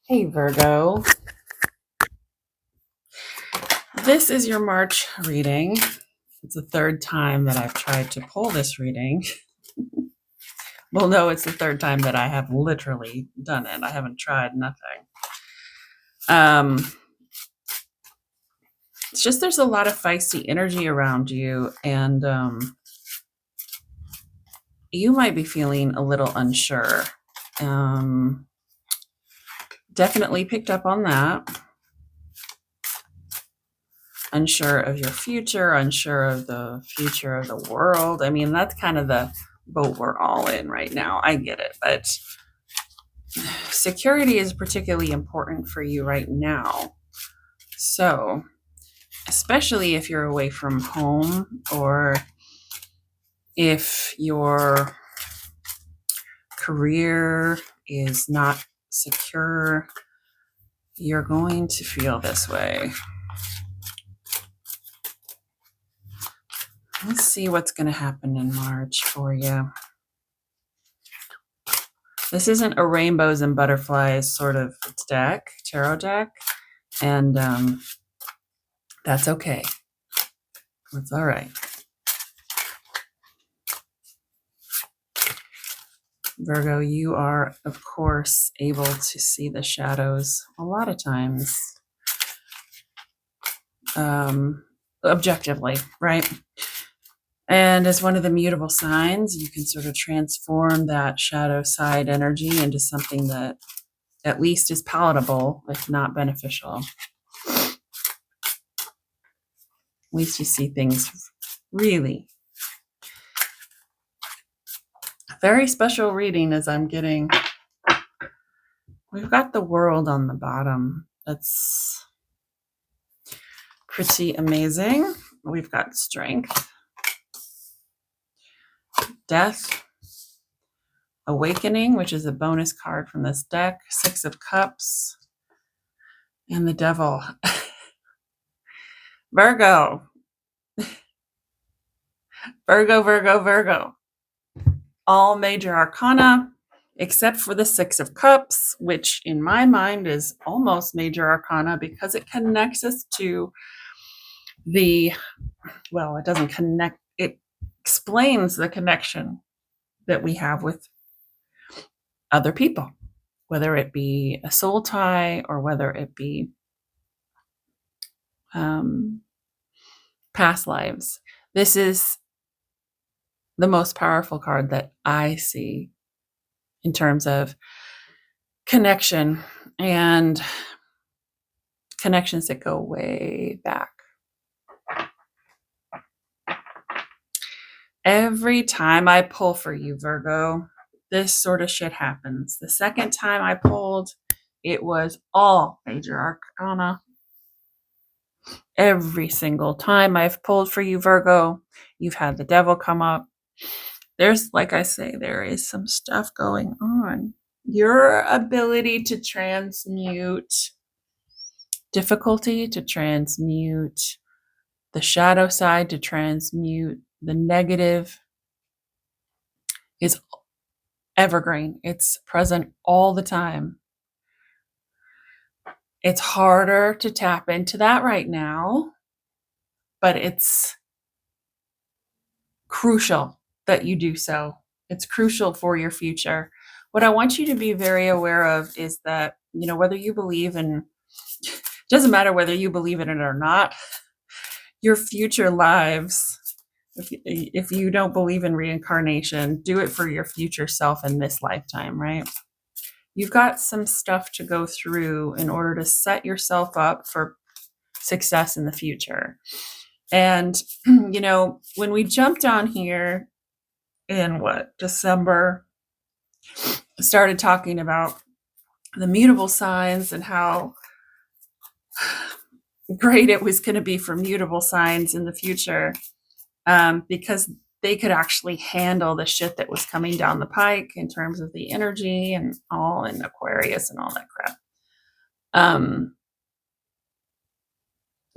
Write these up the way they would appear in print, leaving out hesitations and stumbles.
Hey Virgo, this is your March reading. It's the third time that I've tried to pull this reading. Well, no, it's the third time that I have literally done it. I haven't tried nothing. It's just there's a lot of feisty energy around you, and you might be feeling a little unsure. Definitely picked up on that. Unsure of your future, unsure of the future of the world. I mean, that's kind of the boat we're all in right now. I get it, but security is particularly important for you right now. So, especially if you're away from home or if your career is not secure, you're going to feel this way. Let's see what's going to happen in March for you. This isn't a rainbows and butterflies sort of deck, tarot deck, and that's okay. That's all right. Virgo, you are, of course, able to see the shadows a lot of times, objectively, right? And as one of the mutable signs, you can sort of transform that shadow side energy into something that at least is palatable, if not beneficial. At least you see things really. Very special reading as I'm getting. We've got the world on the bottom. That's pretty amazing. We've got strength, death, awakening, which is a bonus card from this deck, 6 of Cups, and the Devil. Virgo. Virgo. All major arcana, except for the 6 of Cups, which in my mind is almost major arcana because it connects us to it doesn't connect, it explains the connection that we have with other people, whether it be a soul tie or whether it be past lives. This is the most powerful card that I see in terms of connection and connections that go way back. Every time I pull for you, Virgo, this sort of shit happens. The second time I pulled, it was all major arcana. Every single time I've pulled for you, Virgo, you've had the Devil come up. There's, like I say, there is some stuff going on. Your ability to transmute difficulty, to transmute the shadow side, to transmute the negative is evergreen. It's present all the time. It's harder to tap into that right now, but it's crucial that you do so. It's crucial for your future. What I want you to be very aware of is that, whether you believe in, doesn't matter whether you believe in it or not, your future lives, if you don't believe in reincarnation, do it for your future self in this lifetime, right? You've got some stuff to go through in order to set yourself up for success in the future. And, when we jumped on here in December, started talking about the mutable signs and how great it was going to be for mutable signs in the future, because they could actually handle the shit that was coming down the pike in terms of the energy and all in Aquarius and all that crap.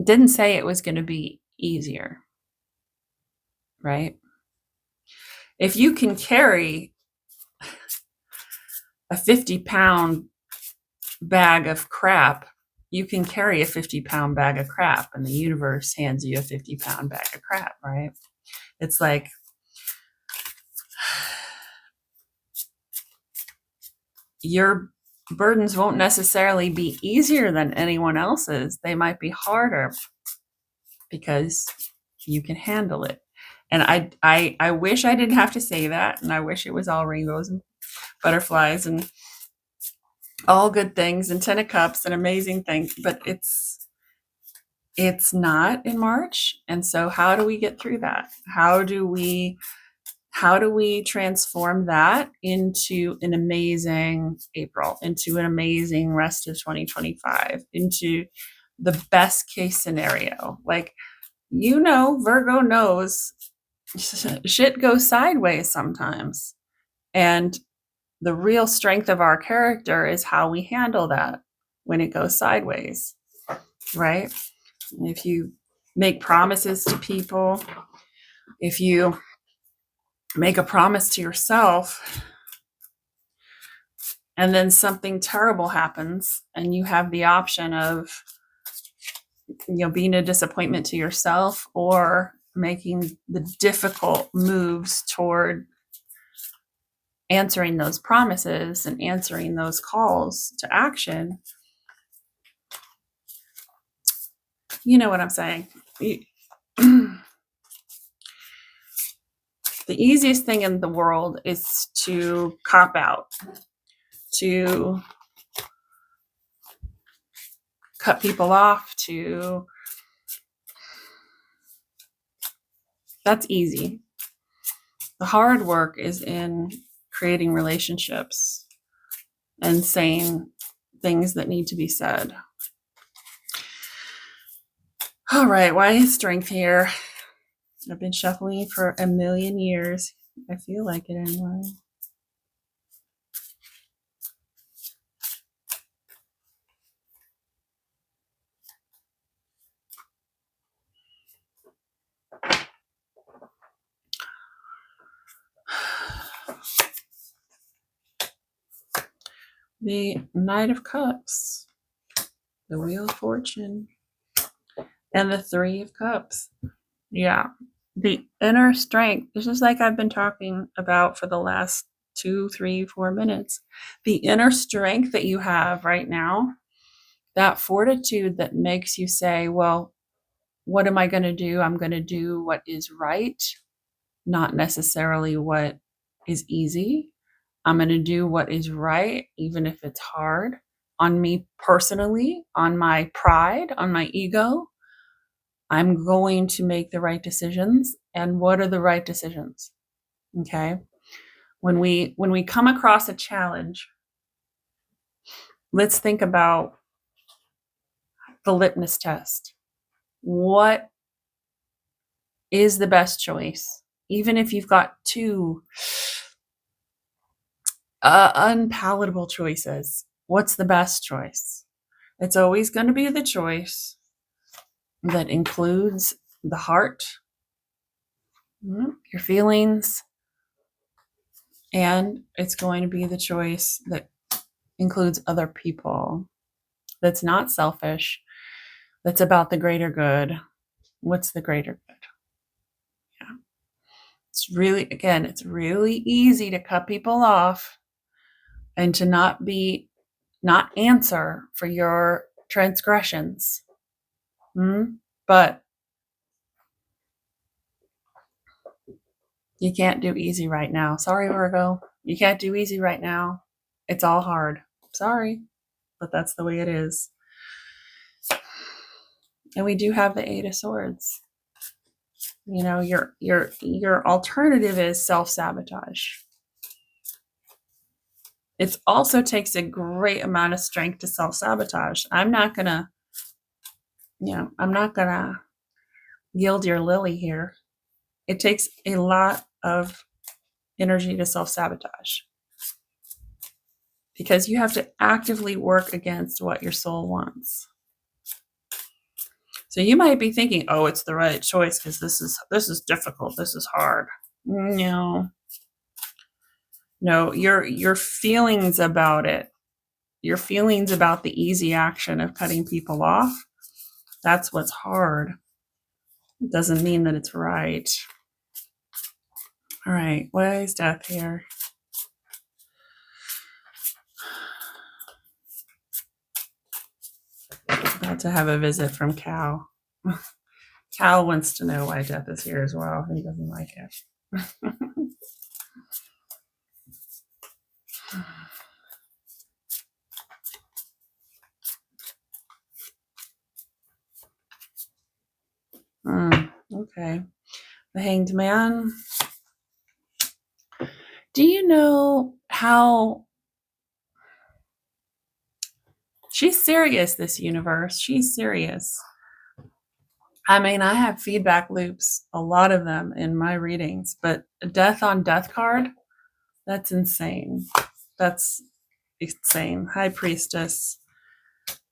Didn't say it was going to be easier, right? If you can carry a 50-pound bag of crap, you can carry a 50-pound bag of crap, and the universe hands you a 50-pound bag of crap, right? It's like, your burdens won't necessarily be easier than anyone else's. They might be harder because you can handle it. And I wish I didn't have to say that, and I wish it was all rainbows and butterflies and all good things and 10 of cups and amazing things, but it's not in March. And so how do we get through that? How do we transform that into an amazing April, into an amazing rest of 2025, into the best case scenario? Like, Virgo knows shit goes sideways sometimes. And the real strength of our character is how we handle that when it goes sideways, right? If you make promises to people, if you make a promise to yourself, and then something terrible happens, and you have the option of, being a disappointment to yourself or making the difficult moves toward answering those promises and answering those calls to action. You know what I'm saying? The easiest thing in the world is to cop out, to cut people off, that's easy. The hard work is in creating relationships and saying things that need to be said. All right, why is strength here? I've been shuffling for a million years. I feel like it anyway. The Knight of Cups, the Wheel of Fortune, and the Three of Cups. Yeah, the inner strength. This is like I've been talking about for the last 2, 3, 4 minutes. The inner strength that you have right now, that fortitude that makes you say, well, what am I going to do? I'm going to do what is right, not necessarily what is easy. I'm going to do what is right, even if it's hard on me personally, on my pride, on my ego. I'm going to make the right decisions. And what are the right decisions? Okay. When we come across a challenge, let's think about the litmus test. What is the best choice? Even if you've got two unpalatable choices, what's the best choice? It's always going to be the choice that includes the heart, your feelings, and it's going to be the choice that includes other people, that's not selfish, that's about the greater good. What's the greater good? Yeah. It's really easy to cut people off and to not answer for your transgressions. But you can't do easy right now. Sorry, Virgo. You can't do easy right now. It's all hard. Sorry, but that's the way it is. And we do have the Eight of Swords. Your alternative is self-sabotage. It also takes a great amount of strength to self-sabotage. I'm not gonna gild your lily here. It takes a lot of energy to self-sabotage because you have to actively work against what your soul wants. So you might be thinking, oh, it's the right choice because this is difficult. This is hard. No, your feelings about it your feelings about the easy action of cutting people off, that's what's hard. It doesn't mean that it's right. All right, why is death here? About to have a visit from Cal. Cal wants to know why death is here as well. He doesn't like it. Okay. The Hanged Man. Do you know how she's serious, this universe? She's serious. I mean, I have feedback loops, a lot of them in my readings, but a death on death card, that's insane. That's insane. High Priestess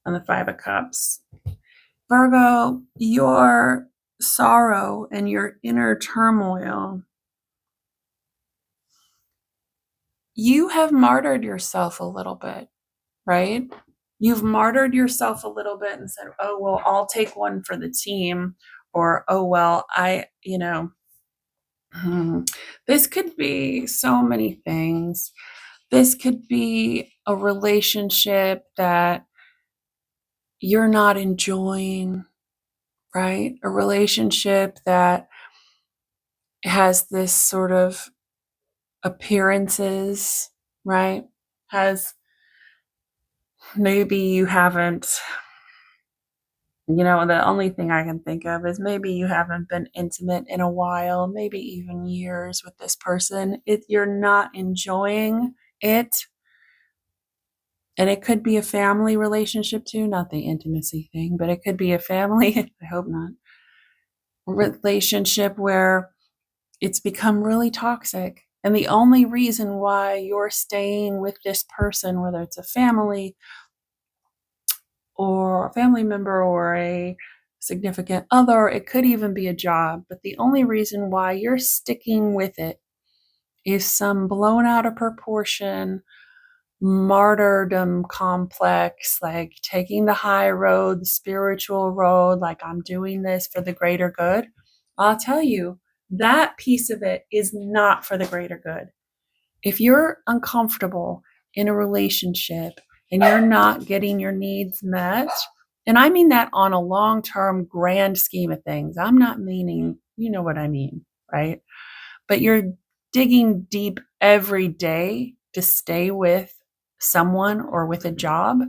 and the Five of Cups. Virgo, your sorrow and your inner turmoil, you have martyred yourself a little bit, right? You've martyred yourself a little bit and said, oh, well, I'll take one for the team. Or, oh, well, this could be so many things. This could be a relationship that you're not enjoying, right? A relationship that has this sort of appearances, right? Has maybe you haven't, the only thing I can think of is maybe you haven't been intimate in a while, maybe even years with this person. You're not enjoying it. And it could be a family relationship too, not the intimacy thing, but it could be a family, I hope not, relationship where it's become really toxic. And the only reason why you're staying with this person, whether it's a family or a family member or a significant other, it could even be a job, but the only reason why you're sticking with it is some blown out of proportion martyrdom complex, like taking the high road, the spiritual road, like I'm doing this for the greater good. I'll tell you, that piece of it is not for the greater good. If you're uncomfortable in a relationship and you're not getting your needs met, and I mean that on a long-term grand scheme of things, I'm not meaning, you know what I mean, right? But you're digging deep every day to stay with someone or with a job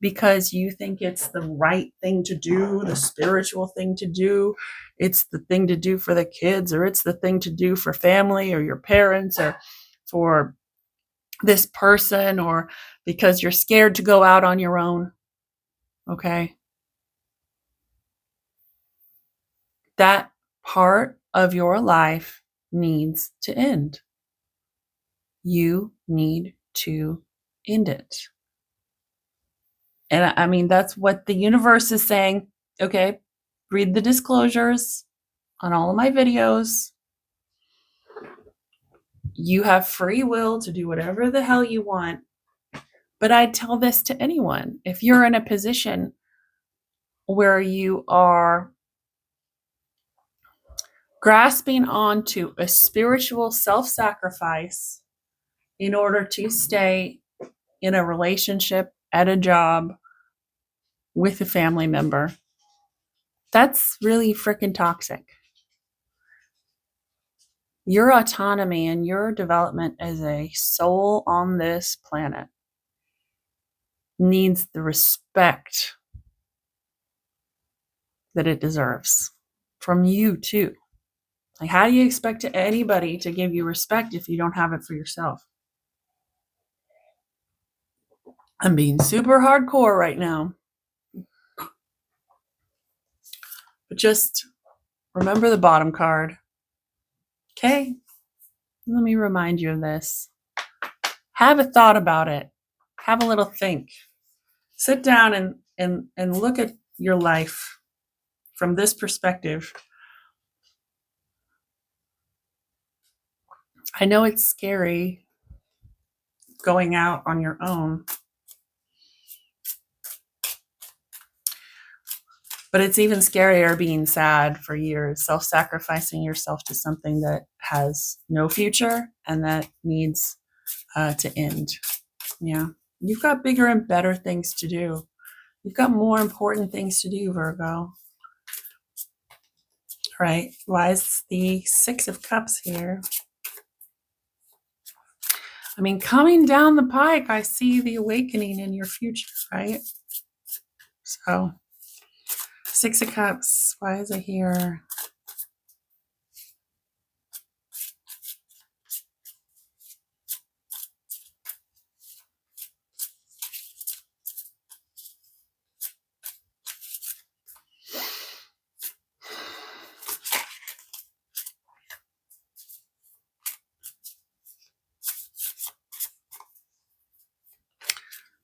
because you think it's the right thing to do, the spiritual thing to do, it's the thing to do for the kids, or it's the thing to do for family or your parents or for this person, or because you're scared to go out on your own. Okay. That part of your life needs to end. You need to end it. And I mean, that's what the universe is saying. Okay, read the disclosures on all of my videos. You have free will to do whatever the hell you want. But I tell this to anyone. If you're in a position where you are grasping onto a spiritual self-sacrifice in order to stay in a relationship, at a job, with a family member, that's really freaking toxic. Your autonomy and your development as a soul on this planet needs the respect that it deserves from you too. Like, how do you expect anybody to give you respect if you don't have it for yourself? I'm being super hardcore right now. But just remember the bottom card. Okay? Let me remind you of this. Have a thought about it. Have a little think. Sit down and look at your life from this perspective. I know it's scary going out on your own, But it's even scarier being sad for years, self-sacrificing yourself to something that has no future and that needs to end. Yeah. You've got bigger and better things to do. You've got more important things to do, Virgo. Right? Why is the Six of Cups here? I mean, coming down the pike, I see the awakening in your future, right? So, Six of Cups, why is it here?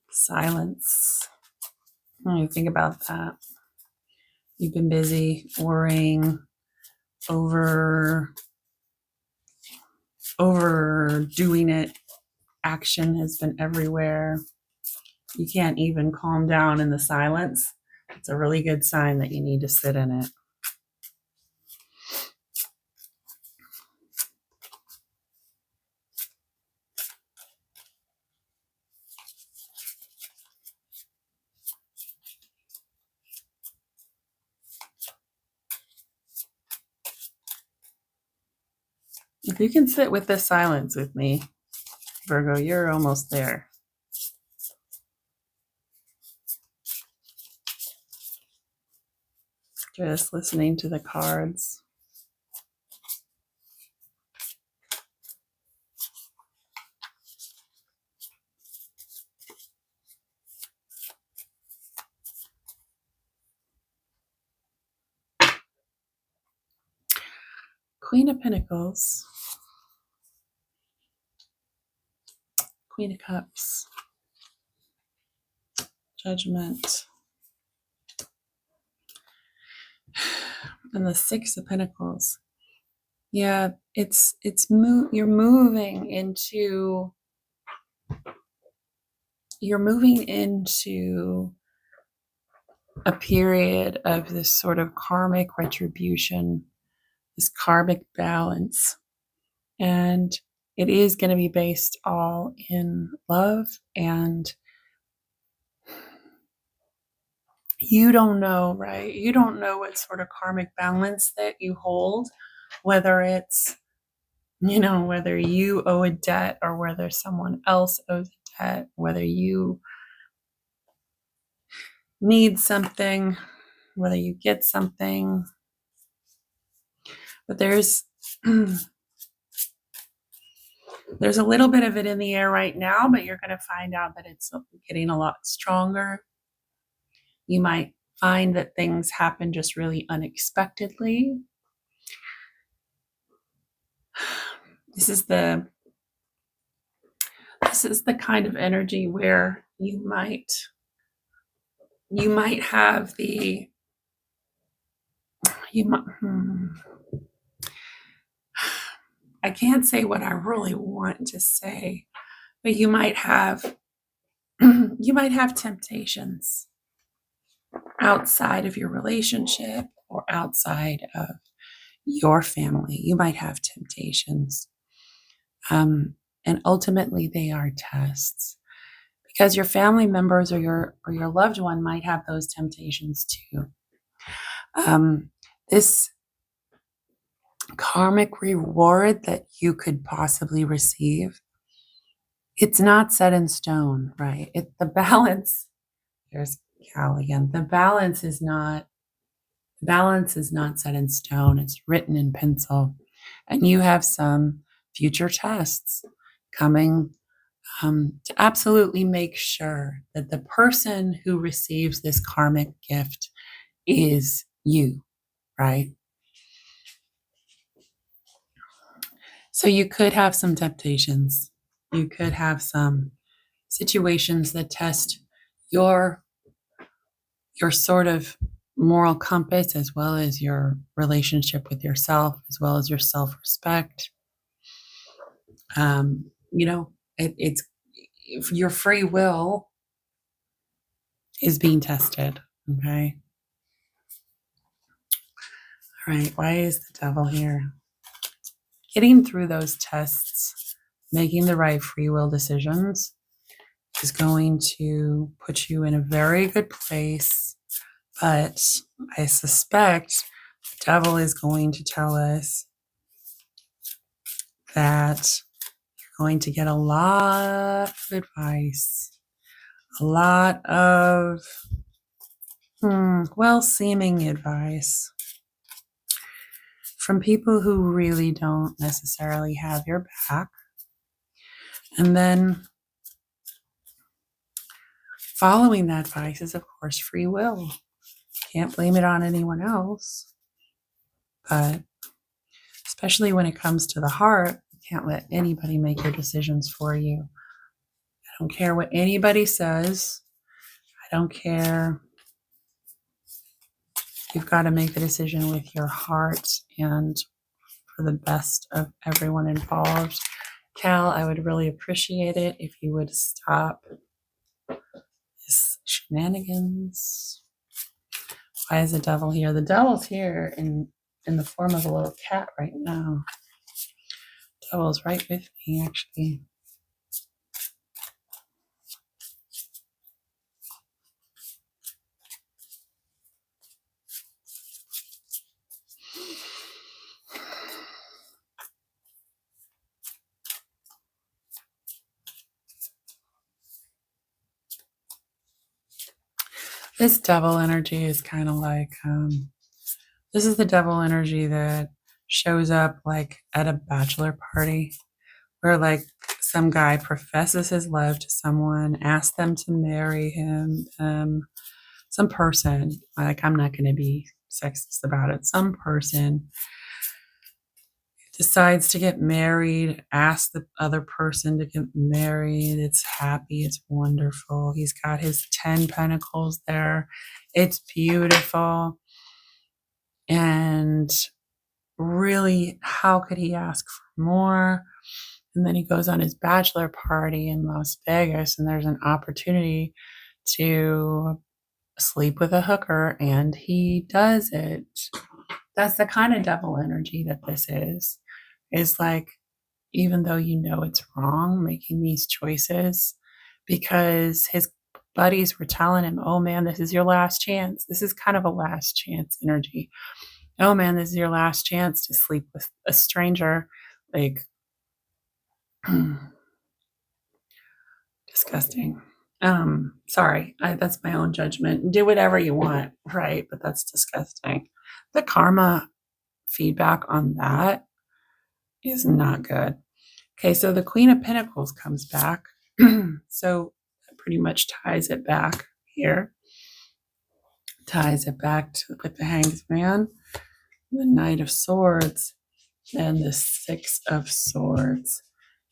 Silence. When you think about that, you've been busy worrying, overdoing it. Action has been everywhere. You can't even calm down in the silence. It's a really good sign that you need to sit in it. If you can sit with this silence with me, Virgo, you're almost there. Just listening to the cards. Queen of Pentacles. Queen of Cups. Judgment. And the Six of Pentacles. Yeah, you're moving into a period of this sort of karmic retribution, this karmic balance. And it is going to be based all in love. And you don't know, right? You don't know what sort of karmic balance that you hold, whether it's, whether you owe a debt or whether someone else owes a debt, whether you need something, whether you get something. But there's there's a little bit of it in the air right now, but you're going to find out that it's getting a lot stronger. You might find that things happen just really unexpectedly. This is the kind of energy where you might have I can't say what I really want to say, but you might have temptations outside of your relationship or outside of your family. You might have temptations. And ultimately they are tests, because your family members or your loved one might have those temptations too. This karmic reward that you could possibly receive, it's not set in stone, right? The balance, there's Cal again. The balance is not set in stone. It's written in pencil. And you have some future tests coming to absolutely make sure that the person who receives this karmic gift is you, right? So you could have some temptations. You could have some situations that test your sort of moral compass, as well as your relationship with yourself, as well as your self-respect. It's your free will is being tested. Okay. All right, why is the devil here? Getting through those tests, making the right free will decisions is going to put you in a very good place. But I suspect the devil is going to tell us that you're going to get a lot of advice, a lot of well-seeming advice from people who really don't necessarily have your back. And then following that advice is, of course, free will. Can't blame it on anyone else. But especially when it comes to the heart, you can't let anybody make your decisions for you. I don't care what anybody says. I don't care. You've got to make the decision with your heart and for the best of everyone involved. Cal, I would really appreciate it if you would stop this shenanigans. Why is the devil here? The devil's here in the form of a little cat right now. The devil's right with me, actually. This devil energy is kind of like, this is the devil energy that shows up like at a bachelor party where like some guy professes his love to someone, asks them to marry him, some person, like I'm not going to be sexist about it, some person decides to get married, asks the other person to get married. It's happy. It's wonderful. He's got his 10 pentacles there. It's beautiful. And really, how could he ask for more? And then he goes on his bachelor party in Las Vegas, and there's an opportunity to sleep with a hooker, and he does it. That's the kind of devil energy that this is like, even though you know it's wrong, making these choices because his buddies were telling him, oh man, this is your last chance. This is kind of a last chance energy. Oh man, this is your last chance to sleep with a stranger. Like, disgusting. Sorry, that's my own judgment. Do whatever you want, right? But that's disgusting. The karma feedback on that is not good. Okay, so the Queen of Pentacles comes back. So that pretty much ties it back here. Ties it back to with the Hanged Man, the Knight of Swords, and the Six of Swords.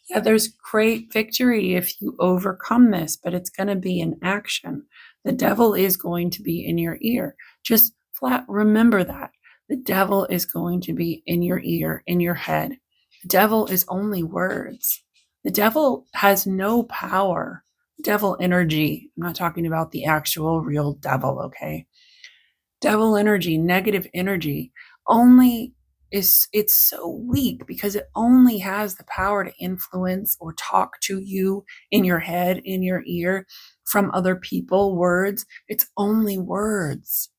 Yeah, there's great victory if you overcome this, but it's going to be in action. The devil is going to be in your ear. Just flat remember that. The devil is going to be in your ear, in your head. The devil is only words. The devil has no power. Devil energy. I'm not talking about the actual real devil, okay? Devil energy, negative energy, only it's so weak because it only has the power to influence or talk to you in your head, in your ear, from other people, words. It's only words.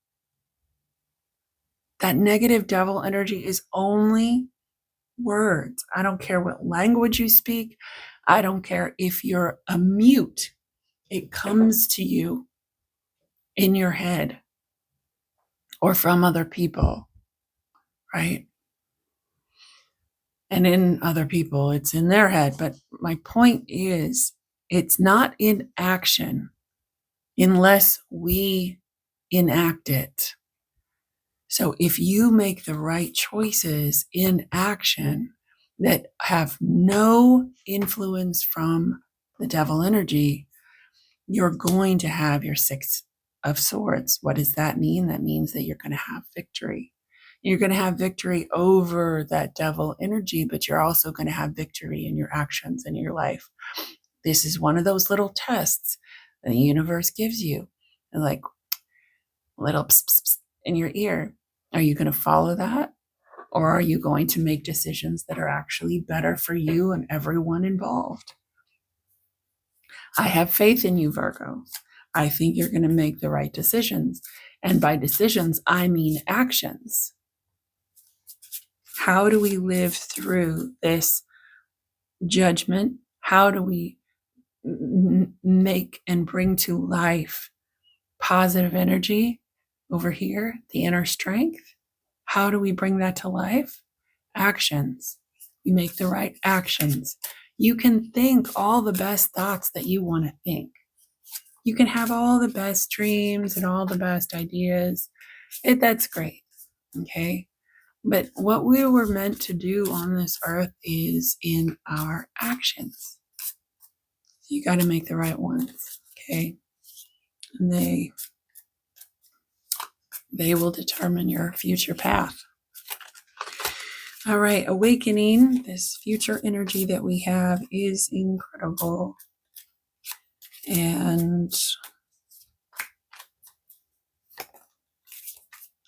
That negative devil energy is only words. I don't care what language you speak. I don't care if you're a mute. It comes to you in your head or from other people, right? And in other people, it's in their head. But my point is, it's not in action unless we enact it. So if you make the right choices in action that have no influence from the devil energy, you're going to have your Six of Swords. What does that mean? That means that you're going to have victory. You're going to have victory over that devil energy, but you're also going to have victory in your actions in your life. This is one of those little tests that the universe gives you, like little pss, pss, pss in your ear. Are you going to follow that? Or are you going to make decisions that are actually better for you and everyone involved? I have faith in you, Virgo. I think you're going to make the right decisions. And by decisions, I mean actions. How do we live through this judgment? How do we make and bring to life positive energy over here, the inner strength? How do we bring that to life? Actions. We make the right actions. You can think all the best thoughts that you want to think. You can have all the best dreams and all the best ideas. That's great. Okay. But what we were meant to do on this earth is in our actions. You got to make the right ones. Okay. And they will determine your future path. All right, awakening, this future energy that we have is incredible. And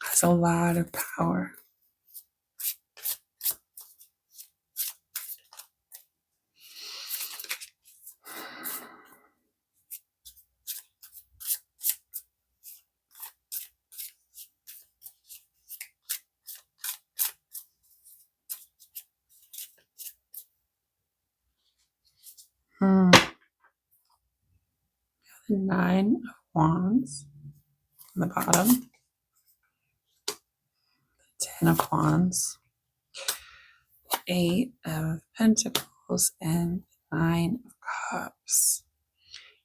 has a lot of power. The 9 of Wands on the bottom. 10 of Wands. 8 of Pentacles and 9 of Cups.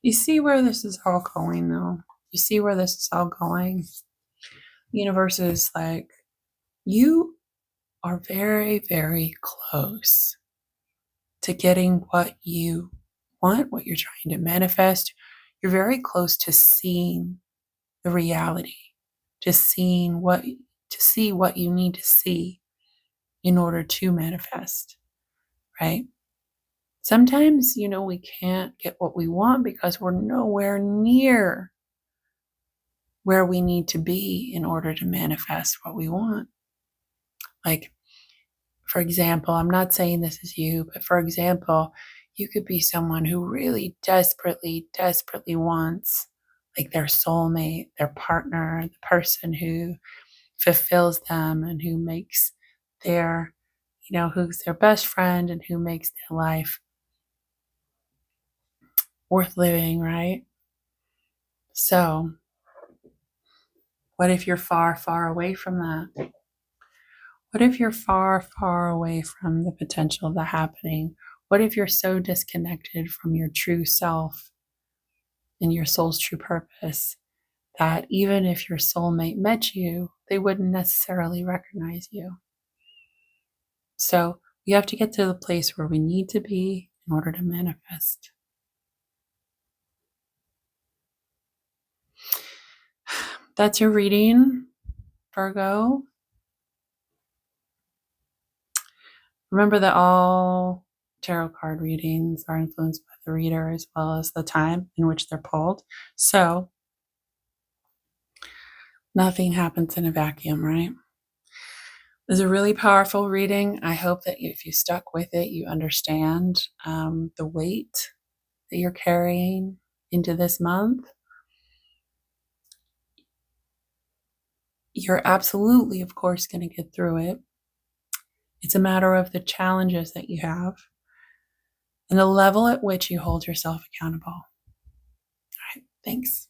You see where this is all going, though? You see where this is all going? The universe is like, you are very, very close to getting what you want, what you're trying to manifest. You're very close to seeing the reality, to see what you need to see in order to manifest, right? Sometimes, we can't get what we want because we're nowhere near where we need to be in order to manifest what we want. Like, for example, I'm not saying this is you, but for example, you could be someone who really desperately, desperately wants like their soulmate, their partner, the person who fulfills them and who makes their, who's their best friend and who makes their life worth living, right? So, what if you're far, far away from that? What if you're far, far away from the potential of that happening? What if you're so disconnected from your true self and your soul's true purpose that even if your soulmate met you, they wouldn't necessarily recognize you? So we have to get to the place where we need to be in order to manifest. That's your reading, Virgo. Remember that all tarot card readings are influenced by the reader as well as the time in which they're pulled. So nothing happens in a vacuum, right? It was a really powerful reading. I hope that if you stuck with it, you understand the weight that you're carrying into this month. You're absolutely, of course, going to get through it. It's a matter of the challenges that you have and the level at which you hold yourself accountable. All right, thanks.